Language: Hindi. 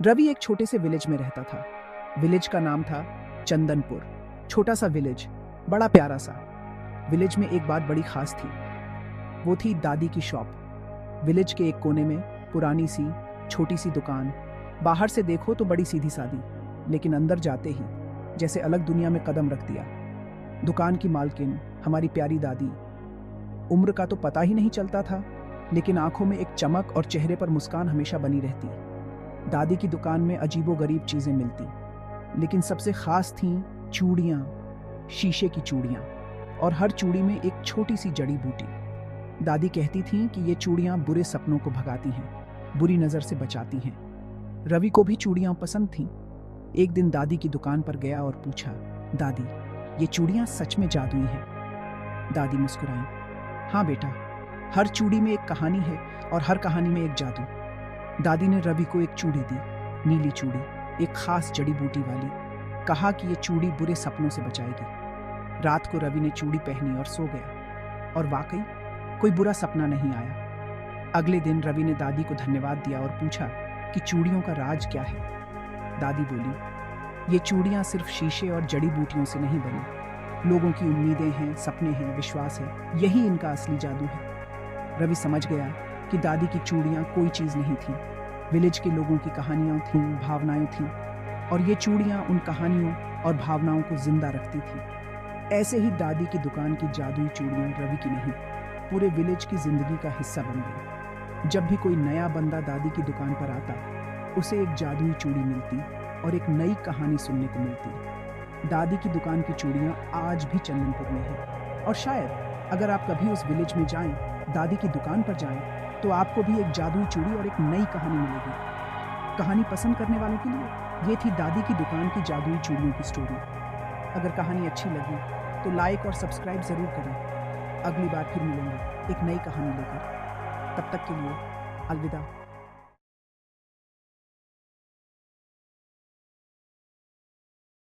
रवि एक छोटे से विलेज में रहता था। विलेज का नाम था चंदनपुर। छोटा सा विलेज, बड़ा प्यारा सा। विलेज में एक बात बड़ी खास थी, वो थी दादी की शॉप। विलेज के एक कोने में पुरानी सी छोटी सी दुकान। बाहर से देखो तो बड़ी सीधी सादी, लेकिन अंदर जाते ही जैसे अलग दुनिया में कदम रख दिया। दुकान की मालकिन हमारी प्यारी दादी। उम्र का तो पता ही नहीं चलता था, लेकिन आंखों में एक चमक और चेहरे पर मुस्कान हमेशा बनी रहती। दादी की दुकान में अजीबो-गरीब चीजें मिलती, लेकिन सबसे खास थीं चूड़ियाँ, शीशे की चूड़ियाँ, और हर चूड़ी में एक छोटी सी जड़ी बूटी। दादी कहती थीं कि ये चूड़ियाँ बुरे सपनों को भगाती हैं, बुरी नज़र से बचाती हैं। रवि को भी चूड़ियाँ पसंद थीं। एक दिन दादी की दुकान पर गया और पूछा, दादी, ये चूड़ियाँ सच में जादुई हैं? दादी मुस्कुराईं, हाँ बेटा, हर चूड़ी में एक कहानी है और हर कहानी में एक जादू। दादी ने रवि को एक चूड़ी दी, नीली चूड़ी, एक खास जड़ी बूटी वाली। कहा कि ये चूड़ी बुरे सपनों से बचाएगी। रात को रवि ने चूड़ी पहनी और सो गया, और वाकई कोई बुरा सपना नहीं आया। अगले दिन रवि ने दादी को धन्यवाद दिया और पूछा कि चूड़ियों का राज क्या है। दादी बोली, ये चूड़ियाँ सिर्फ शीशे और जड़ी बूटियों से नहीं बनी, लोगों की उम्मीदें हैं, सपने हैं, विश्वास है, यही इनका असली जादू है। रवि समझ गया कि दादी की चूड़ियाँ कोई चीज़ नहीं थी, विलेज के लोगों की कहानियाँ थीं, भावनाएं थीं, और ये चूड़ियाँ उन कहानियों और भावनाओं को जिंदा रखती थी। ऐसे ही दादी की दुकान की जादुई चूड़ियाँ रवि की नहीं, पूरे विलेज की जिंदगी का हिस्सा बन गई। जब भी कोई नया बंदा दादी की दुकान पर आता, उसे एक जादुई चूड़ी मिलती और एक नई कहानी सुनने को मिलती। दादी की दुकान की चूड़ियाँ आज भी चंदनपुर में हैं, और शायद अगर आप कभी उस विलेज में जाएं, दादी की दुकान पर जाएं, तो आपको भी एक जादुई चूड़ी और एक नई कहानी मिलेगी। कहानी पसंद करने वालों के लिए ये थी दादी की दुकान की जादुई चूड़ियों की स्टोरी। अगर कहानी अच्छी लगी तो लाइक और सब्सक्राइब ज़रूर करें। अगली बार फिर मिलेंगे एक नई कहानी लेकर। तब तक के लिए अलविदा।